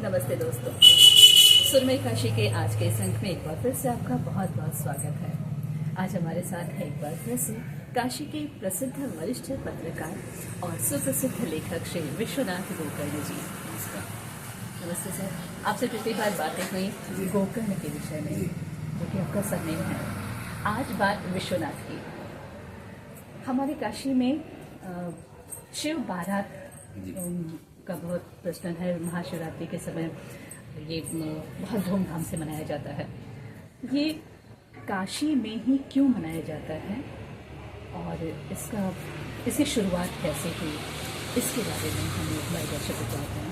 नमस्ते दोस्तों, सुरमई काशी के आज के इस अंक में एक बार फिर से आपका बहुत बहुत स्वागत है। आज हमारे साथ है एक बार फिर से काशी के प्रसिद्ध वरिष्ठ पत्रकार और सुप्रसिद्ध लेखक श्री विश्वनाथ गोकर्ण जी। नमस्ते सर। आपसे पिछली बार बातें हुई गोकर्ण के विषय में, जो कि आपका सरनेम है। आज बात विश्वनाथ की। हमारे काशी में शिव बारात का बहुत प्रचलन है। महाशिवरात्रि के समय ये बहुत धूमधाम से मनाया जाता है। ये काशी में ही क्यों मनाया जाता है और इसकी शुरुआत कैसे हुई, इसके बारे में हम हमारे दर्शकों को बताते हैं।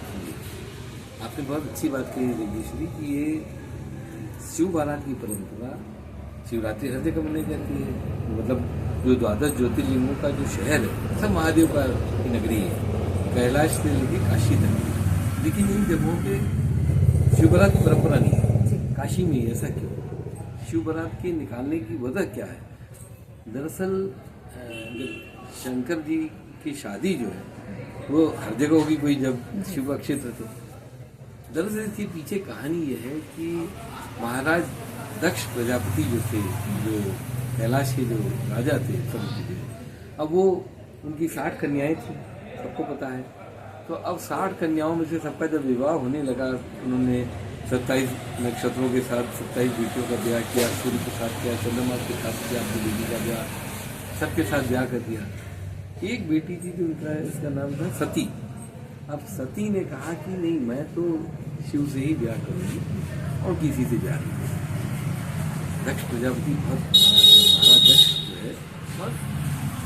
आपने बहुत अच्छी बात कही योगेश्वरी कि ये शिव बारात की परंपरा शिवरात्रि हर जगह मनाई जाती है। मतलब जो द्वादश ज्योतिर्लिंगों का जो शहर है, सब महादेव का नगरी है, कैलाश से लेके काशी तक। लेकिन इन जगहों पे शिव बारात की परंपरा नहीं है। काशी में ऐसा क्यों? शिव बारात के निकालने की वजह क्या है? दरअसल जब शंकर जी की शादी जो है वो हर जगह होगी, कोई जब शिव का क्षेत्र तो दरअसल इसके पीछे कहानी यह है कि महाराज दक्ष प्रजापति जो थे, जो कैलाश के जो राजा थे, अब वो उनकी 60 कन्याएं थी, सबको पता है। तो अब 60 कन्याओं में से सबका जब विवाह होने लगा, उन्होंने 27 नक्षत्रों के साथ 27 बेटियों का ब्याह किया, सूर्य के साथ किया, चंद्रमा के साथ किया, अपनी बेटी का ब्याह, सबके साथ ब्याह कर दिया। एक बेटी थी जो इसका नाम था सती। अब सती ने कहा कि नहीं, मैं तो शिव से ही ब्याह करूंगी और किसी से ब्याह नहीं। दक्ष प्रजापति बहुत महाराज दक्ष जो है बहुत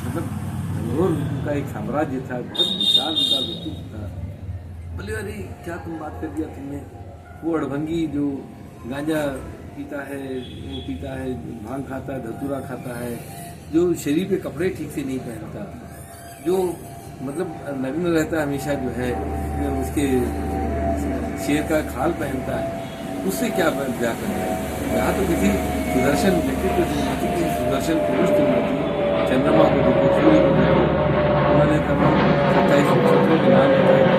मतलब घनघोर उनका एक साम्राज्य था, बहुत विशाल उनका व्यक्तित्व था। बोले अरे क्या तुम बात कर दिया तुमने? वो अड़भंगी जो गांजा पीता है, वो पीता है, भांग खाता है, धतूरा खाता है, जो शरीर पे कपड़े ठीक से नहीं पहनता, जो मतलब नग्न रहता है हमेशा, जो है उसके शेर का खाल पहनता है, उससे क्या ब्याह करना है? यहाँ तो किसी सुदर्शन व्यक्तित्व की सुदर्शन पुरुष चुनती, चंद्रमा को देखो, सूर्य को देखो, उन्होंने तमाम 27 नक्षत्रों के नाम बताए।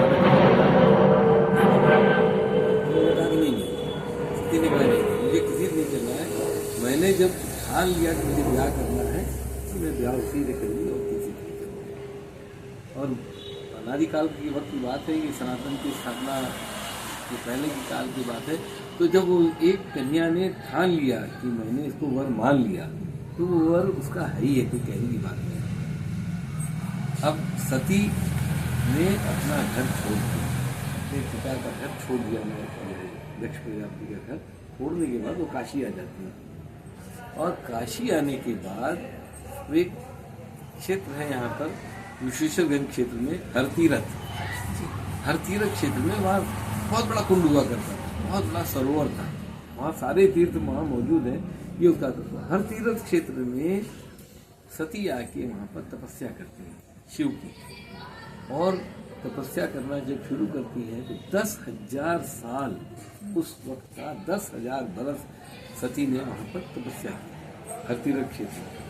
मुझे किसी से नहीं करना है। मैंने जब ठान लिया कि मुझे ब्याह करना है तो मैं ब्याह उसी से करूँगी और किसी से नहीं करूँगी। और अनादिकाल की वक्त की बात है, ये सनातन की स्थापना के पहले की काल की बात है। तो जब वो एक कन्या ने ठान लिया कि मैंने इसको वर मान लिया, तो वो वर उसका है ही है, कोई कहने की बात नहीं। अब सती ने अपना घर छोड़ दिया, अपने पिता का घर छोड़ दिया, दक्ष प्रजापति का घर छोड़ने के बाद वो काशी आ जाती है। और काशी आने के बाद वो एक क्षेत्र है यहाँ पर विश्वेश्वरगंज क्षेत्र में, हरतीरथ क्षेत्र में, वहाँ बहुत बड़ा कुंड हुआ करता था, बहुत बड़ा सरोवर था, वहाँ सारे तीर्थ वहाँ मौजूद हैं। ये उसका हरतीरथ क्षेत्र में सती आके वहाँ पर तपस्या करती है शिव की। और तपस्या करना जब शुरू करती है तो 10,000 साल, उस वक्त का 10,000 बरस सती ने वहाँ पर तपस्या की हरतीरथ क्षेत्र में,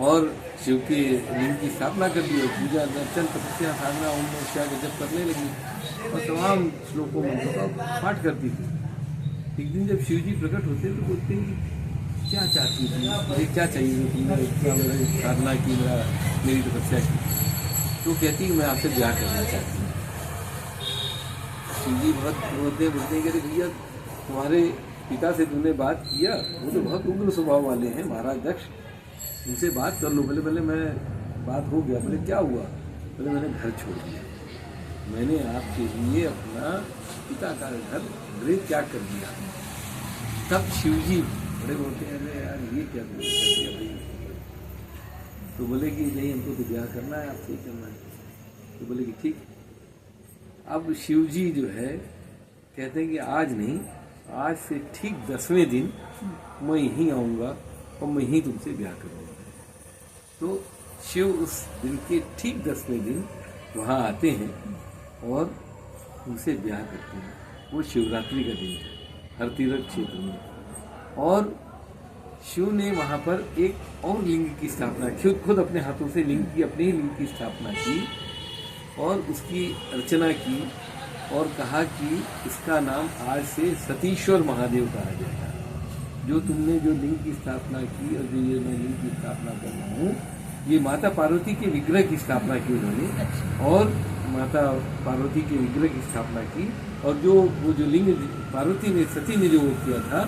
और शिव के लिंग की स्थापना कर दी और पूजा अर्चन तपस्या साधना उनमें शिव का जप करने लगी और तमाम श्लोकों मंत्रों का पाठ करती थी। एक दिन जब शिव जी प्रकट होते तो बोलते हैं क्या चाहती थी, मुझे क्या चाहिए, तुमने क्या मेरी साधना की, मेरी तपस्या की? तो कहती मैं आपसे ब्याह करना चाहती हूँ। शिव जी बहुत बोलते हैं कि भैया तुम्हारे पिता से तुमने बात किया, वो तो बहुत उग्र स्वभाव वाले हैं, महाराज दक्ष, उनसे बात कर लो। बोले मैं बात हो गया। बोले क्या हुआ? बोले मैंने घर छोड़ दिया, मैंने आपके लिए अपना पिता का घर गृह त्याग कर दिया। तब शिव जी बड़े बोलते हैं अरे यार ये क्या कर दिया भाई? तो बोले कि नहीं, हमको तो ब्याह करना है, आपसे ही करना है। तो बोले कि ठीक। अब शिव जी जो है कहते हैं कि आज नहीं, आज से ठीक 10वें दिन मैं यहीं आऊँगा और मैं यहीं तुमसे ब्याह करूँगा। तो शिव उस दिन के ठीक 10वें दिन वहाँ आते हैं और उनसे ब्याह करते हैं। वो शिवरात्रि का दिन है हरतीरथ क्षेत्र में। और शिव ने वहाँ पर एक और लिंग की स्थापना की, खुद अपने हाथों से लिंग की, अपने ही लिंग की स्थापना की और उसकी अर्चना की और कहा कि इसका नाम आज से सतीश्वर महादेव कहा जाएगा। जो तुमने जो लिंग की स्थापना की और जो ये मैं लिंग की स्थापना कर रहा हूँ, ये माता पार्वती के विग्रह की स्थापना की उन्होंने, और माता पार्वती के विग्रह की स्थापना की, और जो वो जो लिंग पार्वती ने सती ने जो वो किया था,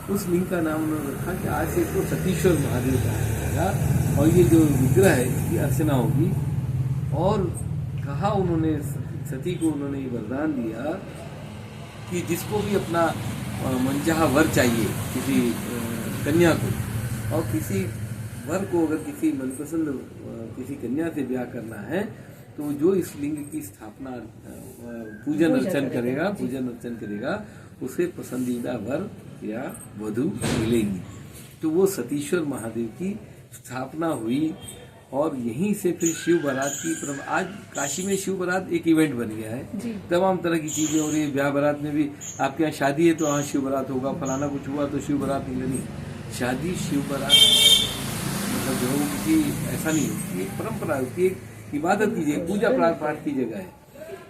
उस लिंग का नाम उन्होंने रखा कि आज से इसको सतीश्वर महादेव कहा जाएगा। और ये जो विग्रह है इसकी अर्चना होगी। और कहा उन्होंने सती को उन्होंने ये वरदान दिया कि जिसको भी अपना मनचाहा वर चाहिए, किसी कन्या को, और किसी वर को अगर किसी मनपसंद किसी कन्या से ब्याह करना है, तो जो इस लिंग की स्थापना पूजन अर्चन करेगा उसे पसंदीदा वर या वधू मिलेगी। तो वो सतीश्वर महादेव की स्थापना हुई। और यहीं से फिर शिव बारात की आज काशी में शिव बारात एक इवेंट बन गया है। तमाम तरह की चीजें हो रही है। ब्याह बारात में भी आपके यहाँ शादी है तो वहाँ शिव बारात होगा, फलाना कुछ हुआ तो शिव बारात नहीं। शादी शिव बारात मतलब जो किसी ऐसा नहीं होती, एक परंपरा होती है, एक इबादत की जगह, पूजा पाठ की जगह है।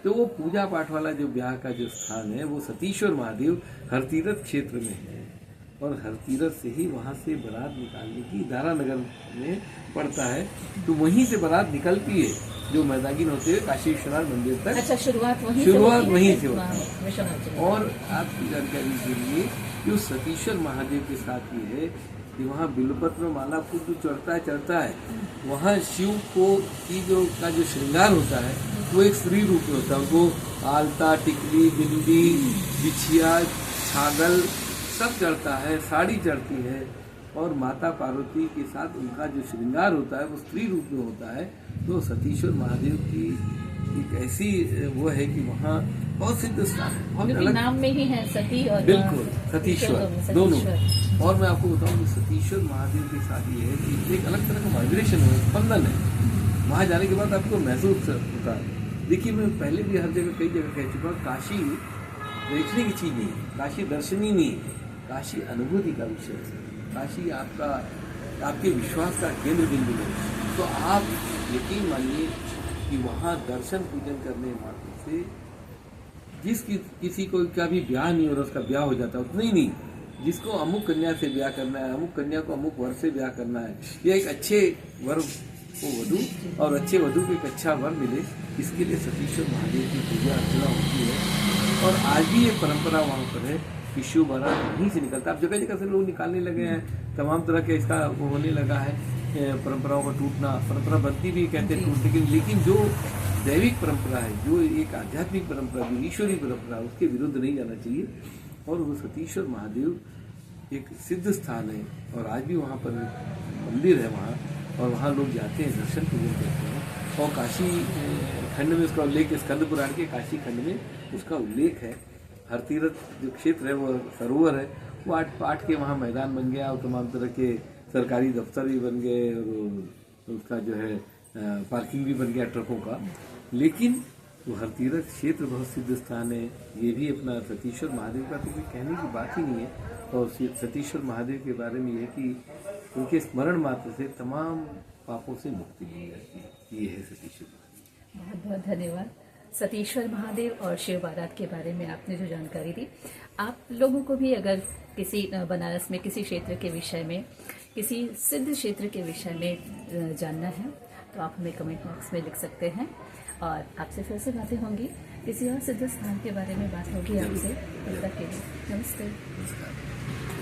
तो वो पूजा पाठ वाला जो ब्याह का जो स्थान है वो सतीश्वर महादेव हरतीरथ क्षेत्र में है। और हरतीरथ से ही वहाँ से बारात निकालने की दारा नगर में पड़ता है, तो वहीं से बारात निकलती है जो मैदागिन होते हैं काशी विश्वनाथ मंदिर तक। अच्छा, शुरुआत वहीं से होती है। और आपकी जानकारी के लिए जो सतीश्वर महादेव के साथ ये है कि वहाँ बिल्वपत्र माला को जो चढ़ता है वहाँ शिव को की का जो श्रृंगार होता है वो एक स्त्री रूप में होता है। उनको आलता, टिकली, बिंदी, बिछिया, छागल सब चढ़ता है, साड़ी चढ़ती है, और माता पार्वती के साथ उनका जो श्रृंगार होता है वो स्त्री रूप में होता है। तो सतीश्वर महादेव की एक ऐसी वो है कि वहाँ बहुत सिद्ध स्थान है, बहुत अलग नाम में ही है सती और बिल्कुल सतीश्वर दोनों। और मैं आपको बताऊं कि सतीश्वर महादेव के साथ ये है कि एक अलग तरह का वाइब्रेशन है, स्पंदन है। वहाँ जाने के बाद आपको महसूस होता है। देखिए, मैं पहले भी हर जगह कई जगह कह चुका हूँ, काशी देखने की चीज नहीं है, काशी दर्शनीय नहीं है, काशी अनुभूति का विषय है। काशी आपके विश्वास का केंद्र बिंदु है। तो आप यकीन मानिए कि वहाँ दर्शन पूजन करने मात्र से किसी को का भी ब्याह नहीं हो रहा उसका ब्याह हो जाता है, उतना ही नहीं, जिसको अमुक कन्या से ब्याह करना है, अमुक कन्या को अमुक वर से ब्याह करना है, या एक अच्छे वर को वधू और अच्छे वधू को एक अच्छा वर मिले, इसके लिए सतीश्वर महादेव की पूजा अर्चना होती है। और आज भी ये परंपरा वहाँ पर है कि शिव बारात वहीं से निकलता है। अब जगह जगह से लोग निकालने लगे हैं, तमाम तरह के इसका वो होने लगा है, परंपराओं का टूटना, परंपरा बनती भी कहते हैं टूटने, लेकिन जो दैविक परंपरा है, जो एक आध्यात्मिक परंपरा, जो ईश्वरीय परंपरा, उसके विरुद्ध नहीं जाना चाहिए। और वो सतीश्वर महादेव एक सिद्ध स्थान है, और आज भी वहाँ पर मंदिर है वहाँ, और वहाँ लोग जाते हैं, दर्शन पूजन करते हैं। और काशी खंड में उसका उल्लेख, स्कंद पुराण के काशी खंड में उसका उल्लेख है। हरतीरथ जो क्षेत्र है वो सरोवर है, वो 8 के वहाँ मैदान बन गया, और तमाम तरह के सरकारी दफ्तर भी बन गए, और उसका जो है पार्किंग भी बन गया ट्रकों का। लेकिन वो हरतीरथ क्षेत्र बहुत सिद्ध स्थान है। ये भी अपना सतीश्वर महादेव का तो कोई कहने की बात ही नहीं है। और सतीश्वर महादेव के बारे में यह कि उनके स्मरण मात्र से तमाम पापों से मुक्ति मिल जाती है। ये है सतीश्वर महादेव। बहुत बहुत धन्यवाद। सतीश्वर महादेव और शिव बारात के बारे में आपने जो जानकारी दी, आप लोगों को भी अगर किसी बनारस में किसी क्षेत्र के विषय में, किसी सिद्ध क्षेत्र के विषय में जानना है तो आप हमें कमेंट बॉक्स में लिख सकते हैं, और आपसे फिर से बातें होंगी, किसी और सिद्ध स्थान के बारे में बात होगी आपसे। तब तक के लिए नमस्ते।